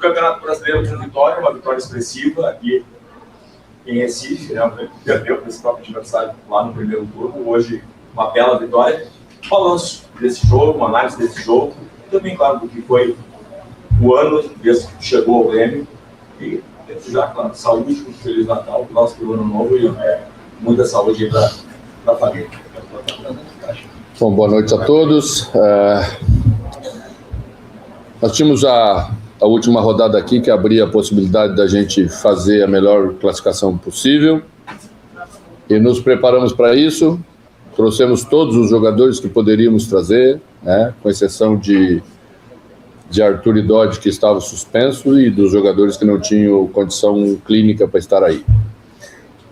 Campeonato Brasileiro com vitória, uma vitória expressiva aqui em Recife, né? Perdeu para esse próprio adversário lá no primeiro turno. Hoje, uma bela vitória. Balanço desse jogo, uma análise desse jogo. E também, claro, do que foi o ano desde que chegou ao Grêmio. E já, claro, saúde, um Feliz Natal, próximo ano novo e muita saúde aí para a família. Bom, boa noite a todos. Nós tínhamos a última rodada aqui que abria a possibilidade da gente fazer a melhor classificação possível e nos preparamos para isso. Trouxemos todos os jogadores que poderíamos trazer, né, com exceção de Arthur e Dodge, que estavam suspensos, e dos jogadores que não tinham condição clínica para estar aí.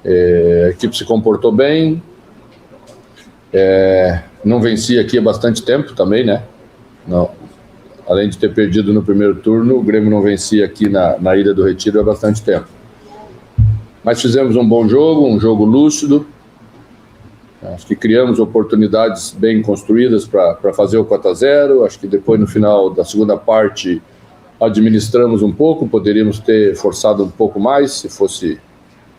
A equipe se comportou bem, não vencia aqui há bastante tempo também, né? Não. Além de ter perdido no primeiro turno, o Grêmio não vencia aqui na Ilha do Retiro há bastante tempo. Mas fizemos um bom jogo, um jogo lúcido. Acho que criamos oportunidades bem construídas para fazer o 4-0. Acho que depois, no final da segunda parte, administramos um pouco. Poderíamos ter forçado um pouco mais, se fosse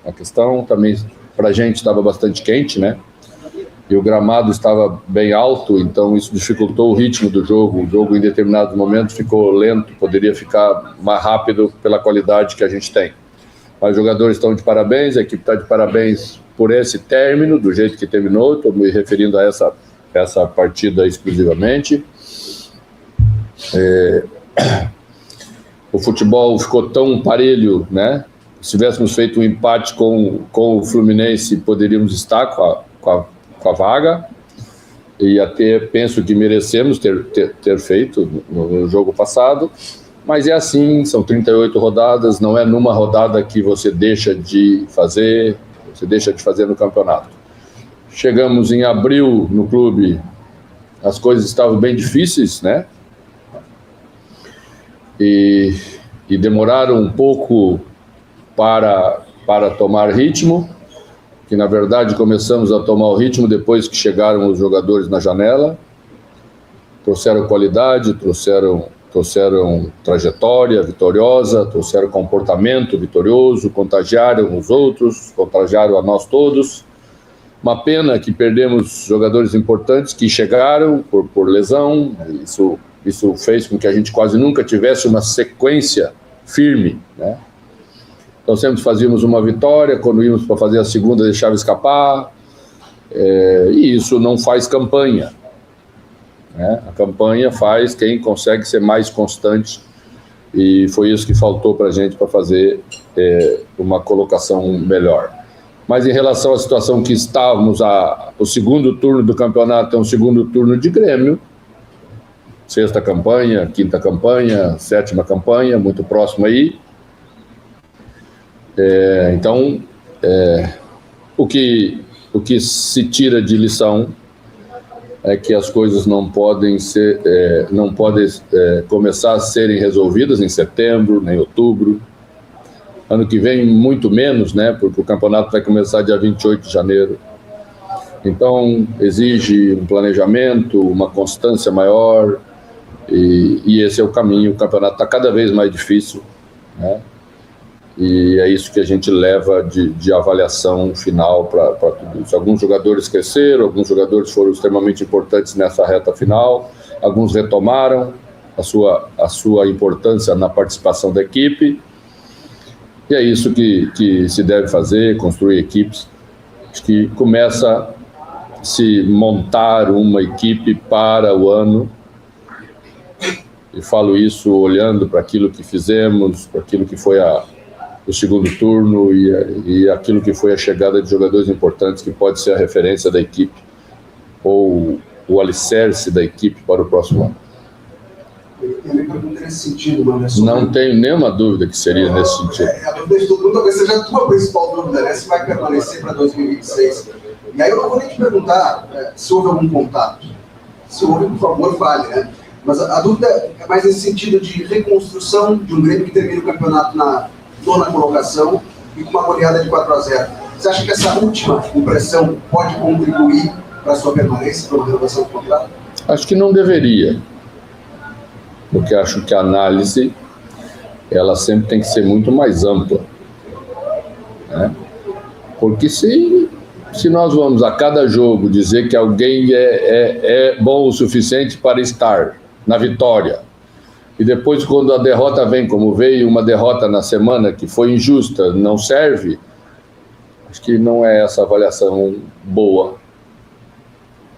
a questão. Também, para a gente, estava bastante quente, né? E o gramado estava bem alto, então isso dificultou o ritmo do jogo. O jogo, em determinados momentos, ficou lento, poderia ficar mais rápido pela qualidade que a gente tem. Mas os jogadores estão de parabéns, a equipe está de parabéns por esse término, do jeito que terminou. Estou me referindo a essa partida exclusivamente. O futebol ficou tão parelho, né? Se tivéssemos feito um empate com o Fluminense, poderíamos estar com a vaga, e até penso que merecemos ter feito no jogo passado, mas é assim, são 38 rodadas, não é numa rodada que você deixa de fazer no campeonato. Chegamos em abril no clube, as coisas estavam bem difíceis, né? E demoraram um pouco para tomar ritmo, que na verdade começamos a tomar o ritmo depois que chegaram os jogadores na janela, trouxeram qualidade, trouxeram trajetória vitoriosa, trouxeram comportamento vitorioso, contagiaram os outros, contagiaram a nós todos. Uma pena que perdemos jogadores importantes que chegaram por lesão. Isso fez com que a gente quase nunca tivesse uma sequência firme, né? Então sempre fazíamos uma vitória, quando íamos para fazer a segunda deixava escapar, e isso não faz campanha, né? A campanha faz quem consegue ser mais constante, e foi isso que faltou para a gente para fazer uma colocação melhor. Mas em relação à situação que estávamos, o segundo turno do campeonato é um segundo turno de Grêmio, sexta campanha, quinta campanha, sétima campanha, muito próximo aí. Então, o que se tira de lição é que as coisas não podem começar a serem resolvidas em setembro, nem outubro. Ano que vem, muito menos, né? Porque o campeonato vai começar dia 28 de janeiro. Então, exige um planejamento, uma constância maior, e esse é o caminho. O campeonato está cada vez mais difícil, né? E é isso que a gente leva de avaliação final para tudo isso. Alguns jogadores cresceram, alguns jogadores foram extremamente importantes nessa reta final, alguns retomaram a sua importância na participação da equipe, e é isso que se deve fazer, construir equipes. Acho que começa a se montar uma equipe para o ano, e falo isso olhando para aquilo que fizemos, para aquilo que foi o segundo turno e aquilo que foi a chegada de jogadores importantes, que pode ser a referência da equipe ou o alicerce da equipe para o próximo ano. Eu me pergunto nesse sentido, mano. Não tenho nenhuma dúvida que seria nesse sentido. A dúvida de todo mundo talvez seja a tua principal dúvida, né? Se vai permanecer para 2026. E aí eu não vou nem te perguntar se houve algum contato. Se houve, por favor, fale, né? Mas a dúvida é mais nesse sentido de reconstrução de um Grêmio que termina o campeonato na nona colocação e com uma goleada de 4-0. Você acha que essa última impressão pode contribuir para a sua permanência, para uma renovação do contrato? Acho que não deveria, porque acho que a análise ela sempre tem que ser muito mais ampla, né? Porque se nós vamos a cada jogo dizer que alguém é bom o suficiente para estar na vitória, e depois quando a derrota vem, como veio uma derrota na semana que foi injusta, não serve, acho que não é essa avaliação boa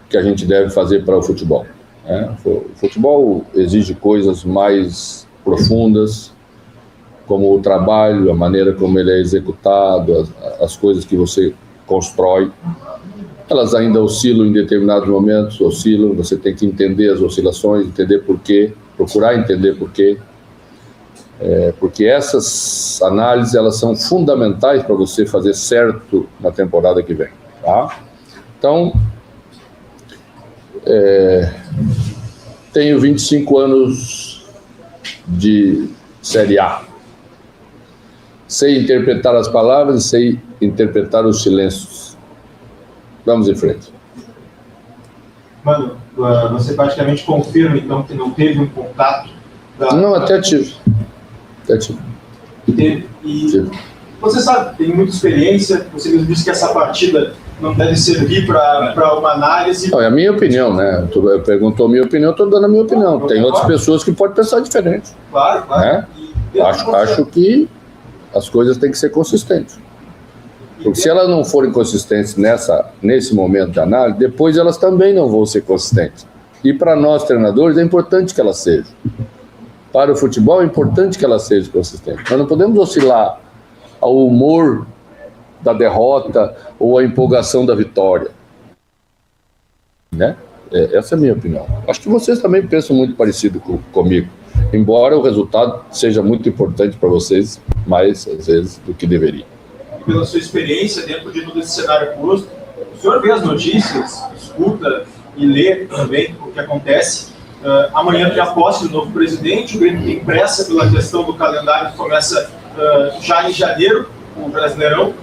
que a gente deve fazer para o futebol, né? O futebol exige coisas mais profundas, como o trabalho, a maneira como ele é executado, as coisas que você constrói. Elas ainda oscilam em determinados momentos, você tem que entender as oscilações, entender por quê, procurar entender por quê. Porque essas análises, elas são fundamentais para você fazer certo na temporada que vem, tá? Então, tenho 25 anos de Série A. Sei interpretar as palavras e sei interpretar os silêncios. Vamos em frente. Mano, você praticamente confirma, então, que não teve um contato? Não, até tive. Teve. E você sabe, tem muita experiência, você mesmo disse que essa partida não deve servir para uma análise. Não, é a minha opinião, né? Tu perguntou a minha opinião, eu estou dando a minha opinião. Tem outras pessoas que podem pensar diferente. Claro. Né? Acho que as coisas têm que ser consistentes. Porque se elas não forem consistentes nesse momento de análise, depois elas também não vão ser consistentes. E para nós, treinadores, é importante que elas sejam. Para o futebol, é importante que elas sejam consistentes. Nós não podemos oscilar ao humor da derrota ou à empolgação da vitória. Né? Essa é a minha opinião. Acho que vocês também pensam muito parecido comigo. Embora o resultado seja muito importante para vocês, mais às vezes do que deveria. E pela sua experiência dentro de todo esse cenário posto, o senhor vê as notícias, escuta e lê também o que acontece. Amanhã tem a posse do novo presidente, o Grêmio tem pressa pela questão do calendário que começa já em janeiro, o Brasileirão.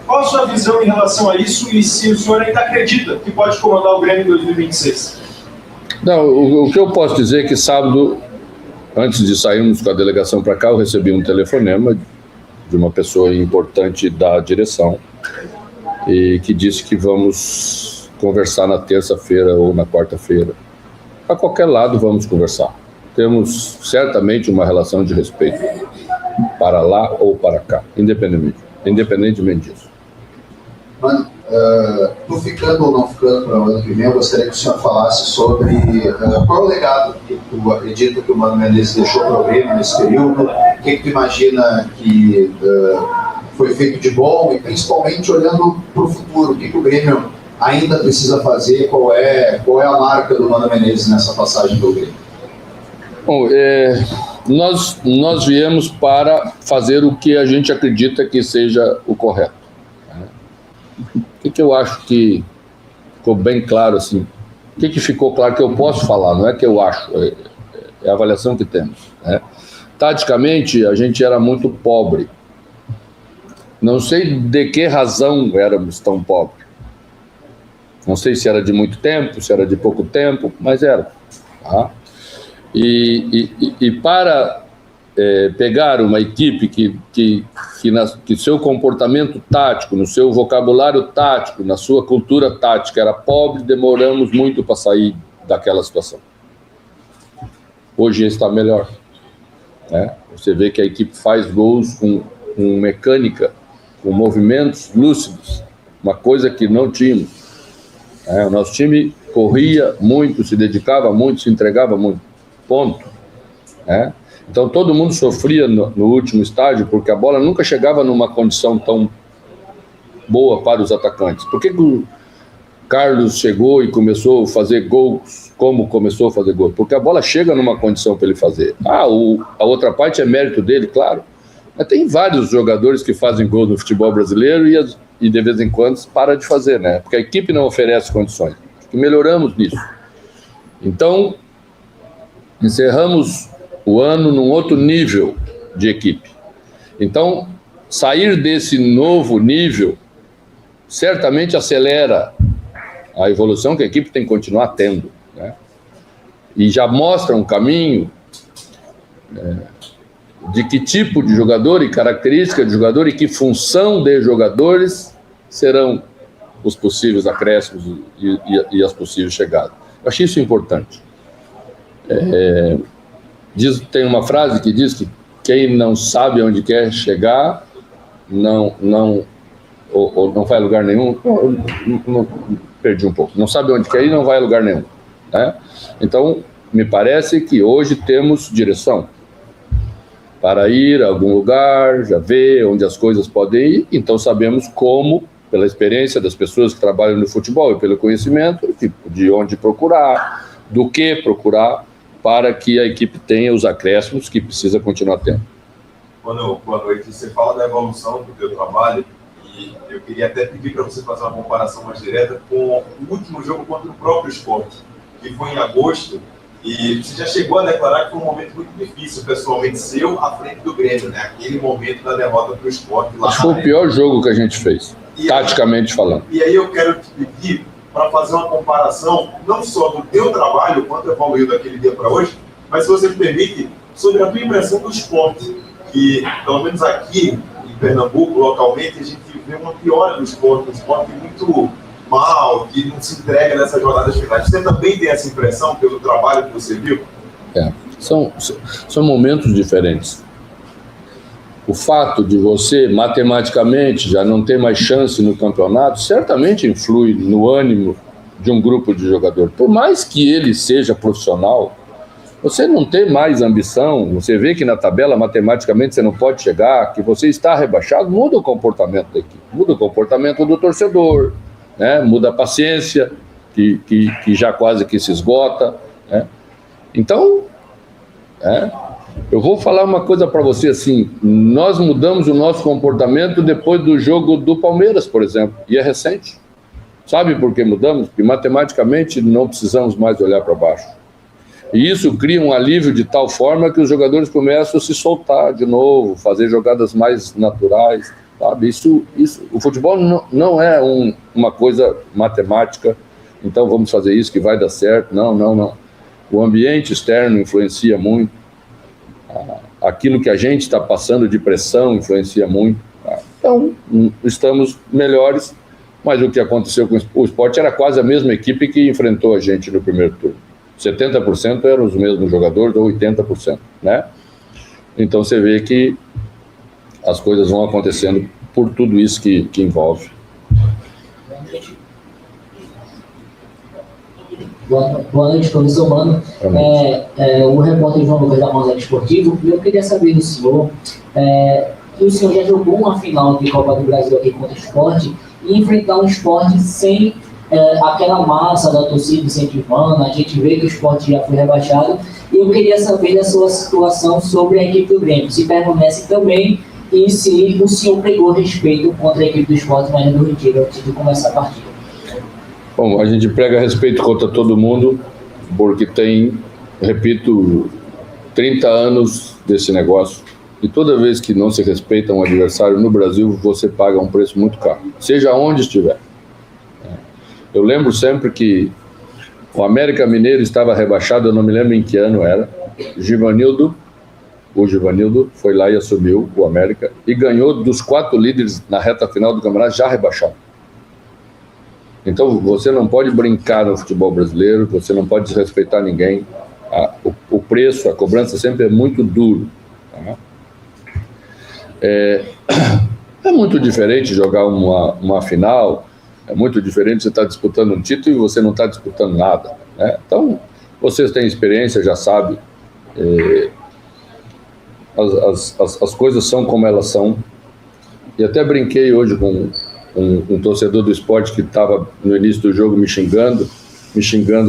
Qual a sua visão em relação a isso e se o senhor ainda acredita que pode comandar o Grêmio em 2026? Não, o que eu posso dizer é que sábado, antes de sairmos com a delegação para cá, eu recebi um telefonema de uma pessoa importante da direção e que disse que vamos conversar na terça-feira ou na quarta-feira. A qualquer lado vamos conversar. Temos certamente uma relação de respeito para lá ou para cá, independentemente disso. Mano, tô ficando ou não ficando para o ano que vem, eu gostaria que o senhor falasse sobre qual é o legado que tu acredita que o Mano Menezes deixou para o Grêmio nesse período, o que tu imagina que foi feito de bom e principalmente olhando para o futuro, o que o Grêmio ainda precisa fazer, qual é a marca do Mano Menezes nessa passagem do Grêmio? Bom, nós viemos para fazer o que a gente acredita que seja o correto. O que eu acho que ficou bem claro, assim, o que ficou claro que eu posso falar, não é que eu acho, é a avaliação que temos, né? Taticamente, a gente era muito pobre. Não sei de que razão éramos tão pobres. Não sei se era de muito tempo, se era de pouco tempo, mas era. Tá? E para pegar uma equipe que seu comportamento tático, no seu vocabulário tático, na sua cultura tática era pobre, demoramos muito para sair daquela situação. Hoje está melhor. Né? Você vê que a equipe faz gols com mecânica, com movimentos lúcidos, uma coisa que não tínhamos. O nosso time corria muito, se dedicava muito, se entregava muito. Ponto. Então todo mundo sofria no último estágio porque a bola nunca chegava numa condição tão boa para os atacantes. Por que o Carlos chegou e começou a fazer gols como começou a fazer gols? Porque a bola chega numa condição para ele fazer. A outra parte é mérito dele, claro. Mas tem vários jogadores que fazem gol no futebol brasileiro e de vez em quando para de fazer, né? Porque a equipe não oferece condições. E melhoramos nisso. Então, encerramos o ano num outro nível de equipe. Então, sair desse novo nível certamente acelera a evolução que a equipe tem que continuar tendo, né? E já mostra um caminho de que tipo de jogador e característica de jogador e que função de jogadores serão os possíveis acréscimos e as possíveis chegadas. Eu achei isso importante. Tem uma frase que diz que quem não sabe onde quer chegar não vai a lugar nenhum. Perdi um pouco. Não sabe onde quer ir, não vai a lugar nenhum. Né? Então, me parece que hoje temos direção para ir a algum lugar, já ver onde as coisas podem ir. Então, sabemos como, pela experiência das pessoas que trabalham no futebol e pelo conhecimento, de onde procurar, do que procurar, para que a equipe tenha os acréscimos que precisa continuar tendo. Boa noite. Você fala da evolução do teu trabalho e eu queria até pedir para você fazer uma comparação mais direta com o último jogo contra o próprio Sport, que foi em agosto, e você já chegou a declarar que foi um momento muito difícil, pessoalmente seu, à frente do Grêmio, né? Aquele momento da derrota para o Sport. Lá foi o pior jogo que a gente fez, taticamente falando. E aí eu quero te pedir para fazer uma comparação, não só do teu trabalho, quanto evoluiu daquele dia para hoje, mas se você me permite, sobre a tua impressão do Sport, que pelo menos aqui em Pernambuco, localmente, a gente vê uma piora do Sport, um Sport muito mal, que não se entrega nessas jornadas finais. Você também tem essa impressão pelo trabalho que você viu? São momentos diferentes. O fato de você, matematicamente, já não ter mais chance no campeonato, certamente influi no ânimo de um grupo de jogadores. Por mais que ele seja profissional, você não tem mais ambição, você vê que na tabela, matematicamente, você não pode chegar, que você está rebaixado, muda o comportamento da equipe, muda o comportamento do torcedor, né? Muda a paciência, que já quase que se esgota. Né? Então, eu vou falar uma coisa para você assim, nós mudamos o nosso comportamento depois do jogo do Palmeiras, por exemplo, e é recente. Sabe por que mudamos? Porque matematicamente não precisamos mais olhar para baixo. E isso cria um alívio de tal forma que os jogadores começam a se soltar de novo, fazer jogadas mais naturais, sabe? O futebol não é uma coisa matemática, então vamos fazer isso que vai dar certo. Não. O ambiente externo influencia muito. Aquilo que a gente está passando de pressão influencia muito. Então, estamos melhores, mas o que aconteceu com o Sport era quase a mesma equipe que enfrentou a gente no primeiro turno. 70% eram os mesmos jogadores, ou 80%, né? Então, você vê que as coisas vão acontecendo por tudo isso que envolve. Boa noite, professor Mano. O repórter João Lucas da Mosaico Esportivo, e eu queria saber do senhor, que o senhor já jogou uma final de Copa do Brasil aqui contra o Sport, e enfrentar um Sport sem aquela massa da torcida incentivando, a gente vê que o Sport já foi rebaixado, e eu queria saber da sua situação sobre a equipe do Grêmio, se permanece também, e se o senhor pegou respeito contra a equipe do Sport na Arena do Retiro antes de começar a partida. Bom, a gente prega respeito contra todo mundo, porque tem, repito, 30 anos desse negócio, e toda vez que não se respeita um adversário no Brasil, você paga um preço muito caro, seja onde estiver. Eu lembro sempre que o América Mineiro estava rebaixado, eu não me lembro em que ano era, o Givanildo foi lá e assumiu o América, e ganhou dos 4 líderes na reta final do campeonato já rebaixado. Então, você não pode brincar no futebol brasileiro, você não pode desrespeitar ninguém. O preço, a cobrança sempre é muito duro. Tá? É muito diferente jogar uma final, é muito diferente você estar disputando um título e você não está disputando nada. Né? Então, vocês têm experiência, já sabem. As coisas são como elas são. E até brinquei hoje com um torcedor do Sport que estava no início do jogo me xingando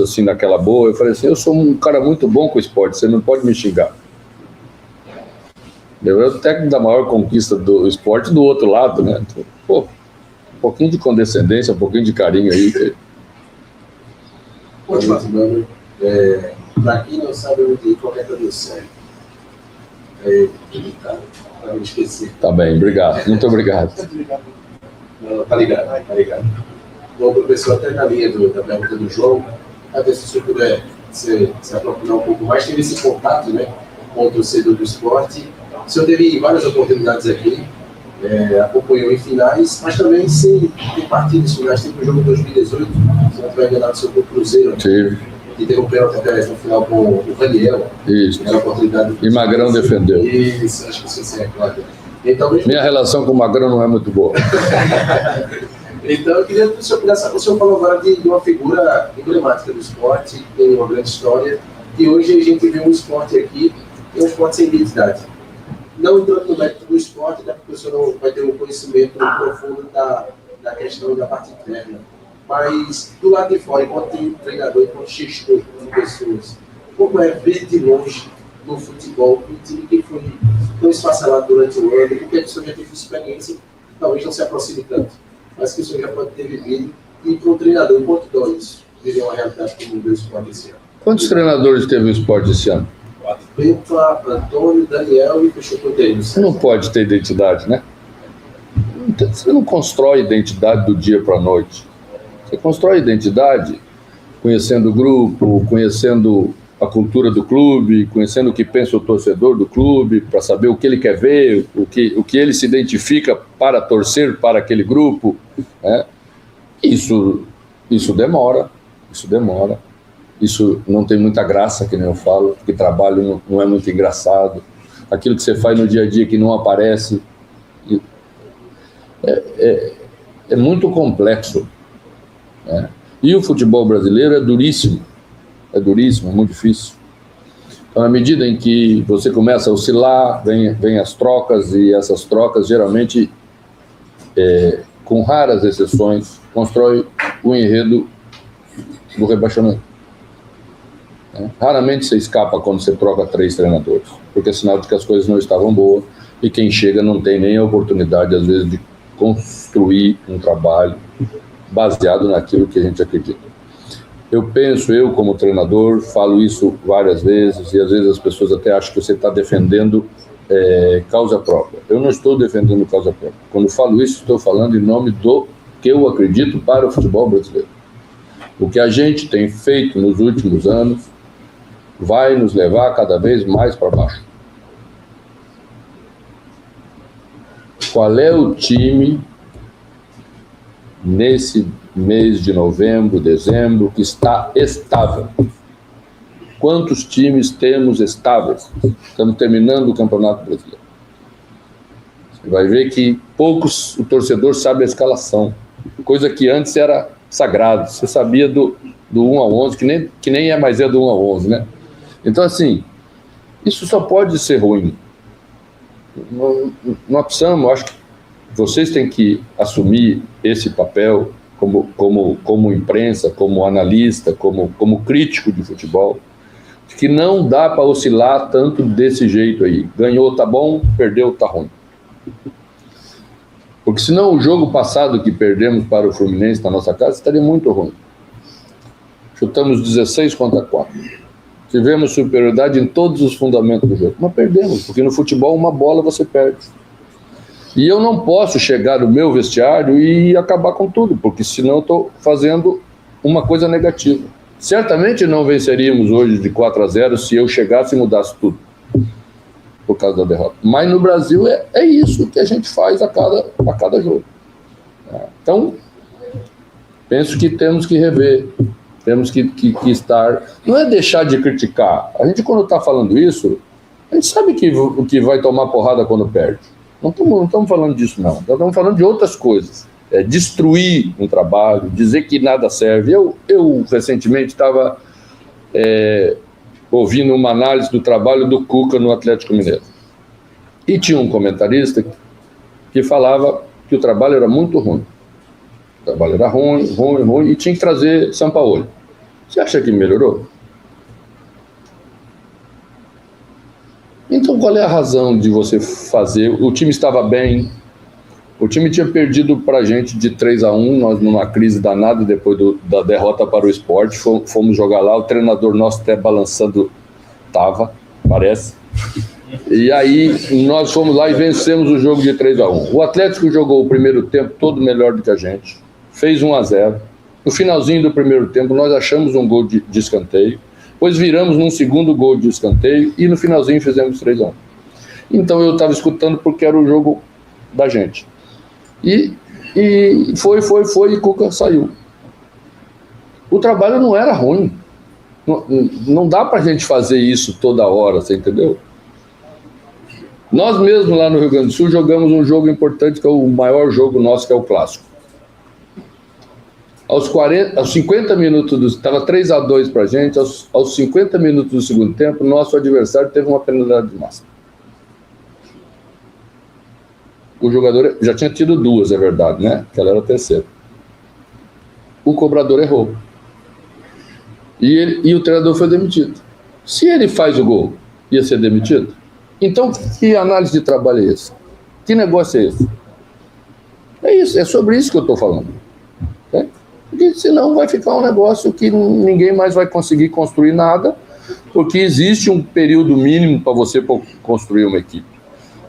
assim naquela boa. Eu falei assim, eu sou um cara muito bom com o Sport, você não pode me xingar. Eu era o técnico da maior conquista do Sport do outro lado, né? Pô, um pouquinho de condescendência, um pouquinho de carinho aí. Mano, pra quem não sabe, eu tenho qualquer tradução. Pra não esquecer. Tá bem, obrigado. Muito obrigado. Não, tá ligado. Bom, professor, até na linha da pergunta do João, a ver se o senhor puder se aprofundar um pouco mais, teve esse contato, né, com o torcedor do Sport, O senhor teve várias oportunidades aqui, acompanhou em finais, mas também sem ter partidas finais. Teve o jogo de 2018, se não estiver enganado, sobre o Cruzeiro. Tive. Que teve um pênalti até no final com o Raniel. Isso. Era a oportunidade E Magrão defendeu. Isso, acho que você se recorda. Então, Minha relação com o Magrão não é muito boa. Então, eu queria que o senhor pudesse. O senhor falou agora de uma figura emblemática do esporte, que tem uma grande história, e hoje a gente vê um esporte aqui, que é um esporte sem identidade. Não entrando no mérito do esporte, até porque o senhor não vai ter um conhecimento profundo da questão da parte interna. Mas, do lado de fora, enquanto treinador, enquanto gestor de pessoas, como é ver de longe no futebol um time que foi tão esfacelado durante o ano, porque o senhor já teve experiência, talvez não se aproxime tanto, mas que o senhor já pode ter vivido, e para um treinador, quanto dói isso, viver uma realidade como o esporte esse ano? Quantos treinadores teve o esporte esse ano? Benta, Antônio, Daniel e fechou com o Denis. Você não pode ter identidade, né? Você não constrói identidade do dia para a noite. Você constrói identidade conhecendo o grupo, conhecendo a cultura do clube, conhecendo o que pensa o torcedor do clube, para saber o que ele quer ver, o que ele se identifica para torcer para aquele grupo, né? Isso demora. Isso não tem muita graça, que nem eu falo, porque trabalho não é muito engraçado. Aquilo que você faz no dia a dia que não aparece é muito complexo, né? E o futebol brasileiro é duríssimo, muito difícil. Então, à medida em que você começa a oscilar, vem as trocas, e essas trocas geralmente, com raras exceções, constrói o enredo do rebaixamento. Raramente você escapa quando você troca 3 treinadores, porque é sinal de que as coisas não estavam boas, e quem chega não tem nem a oportunidade, às vezes, de construir um trabalho baseado naquilo que a gente acredita. Eu como treinador, falo isso várias vezes, e às vezes as pessoas até acham que você está defendendo causa própria. Eu não estou defendendo causa própria. Quando falo isso, estou falando em nome do que eu acredito para o futebol brasileiro. O que a gente tem feito nos últimos anos vai nos levar cada vez mais para baixo. Qual é o time nesse mês de novembro, dezembro, que está estável? Quantos times temos estáveis? Estamos terminando o Campeonato Brasileiro. Você vai ver que poucos o torcedor sabe a escalação, coisa que antes era sagrado. Você sabia do 1 ao 11, que nem é mais do 1 ao 11, né? Então, assim, isso só pode ser ruim. Nós precisamos, acho que vocês têm que assumir esse papel como imprensa, como analista, como crítico de futebol, que não dá para oscilar tanto desse jeito aí. Ganhou, tá bom, perdeu, tá ruim. Porque senão o jogo passado que perdemos para o Fluminense na nossa casa estaria muito ruim. Chutamos 16 contra 4. Tivemos superioridade em todos os fundamentos do jogo, mas perdemos, porque no futebol uma bola você perde. E eu não posso chegar no meu vestiário e acabar com tudo, porque senão eu estou fazendo uma coisa negativa. Certamente não venceríamos hoje de 4-0 se eu chegasse e mudasse tudo, por causa da derrota. Mas no Brasil é isso que a gente faz a cada jogo. Então, penso que temos que rever, temos que estar... Não é deixar de criticar. A gente, quando está falando isso, a gente sabe que vai tomar porrada quando perde. Não estamos falando disso, não. Estamos falando de outras coisas. Destruir um trabalho, dizer que nada serve. Eu recentemente estava ouvindo uma análise do trabalho do Cuca no Atlético Mineiro. E tinha um comentarista que falava que o trabalho era muito ruim. O trabalho era ruim, e tinha que trazer Sampaoli. Você acha que melhorou? Então, qual é a razão de você fazer? O time estava bem, o time tinha perdido para a gente de 3-1, nós numa crise danada depois da derrota para o Sport, fomos jogar lá, o treinador nosso até balançando parece. E aí nós fomos lá e vencemos o jogo de 3-1. O Atlético jogou o primeiro tempo todo melhor do que a gente, fez 1-0. No finalzinho do primeiro tempo nós achamos um gol de escanteio, depois viramos num segundo gol de escanteio e no finalzinho fizemos 3-1. Então eu estava escutando porque era o jogo da gente. E foi, e Cuca saiu. O trabalho não era ruim. Não dá pra gente fazer isso toda hora, você entendeu? Nós mesmos lá no Rio Grande do Sul jogamos um jogo importante, que é o maior jogo nosso, que é o Clássico. Aos 50 minutos, estava 3-2 pra gente, aos 50 minutos do segundo tempo, nosso adversário teve uma penalidade de máxima. O jogador já tinha tido duas, é verdade, né? Aquela era a terceira. O cobrador errou. E o treinador foi demitido. Se ele faz o gol, ia ser demitido? Então, que análise de trabalho é esse? Que negócio é esse? É isso, é sobre isso que eu estou falando. Né? Porque senão vai ficar um negócio que ninguém mais vai conseguir construir nada, porque existe um período mínimo para você construir uma equipe.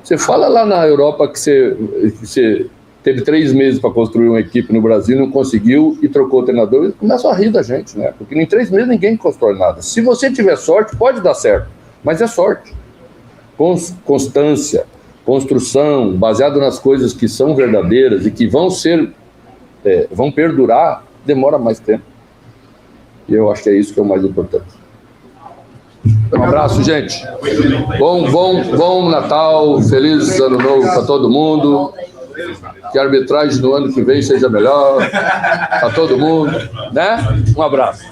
Você fala lá na Europa que você teve 3 meses para construir uma equipe no Brasil, não conseguiu e trocou o treinador, e começa a rir da gente, né? Porque em 3 meses ninguém constrói nada. Se você tiver sorte, pode dar certo, mas é sorte. Constância, construção, baseado nas coisas que são verdadeiras e que vão perdurar, demora mais tempo. E eu acho que é isso que é o mais importante. Um abraço, gente. Bom Natal, feliz Ano Novo para todo mundo. Que a arbitragem no ano que vem seja melhor para todo mundo, né? Um abraço.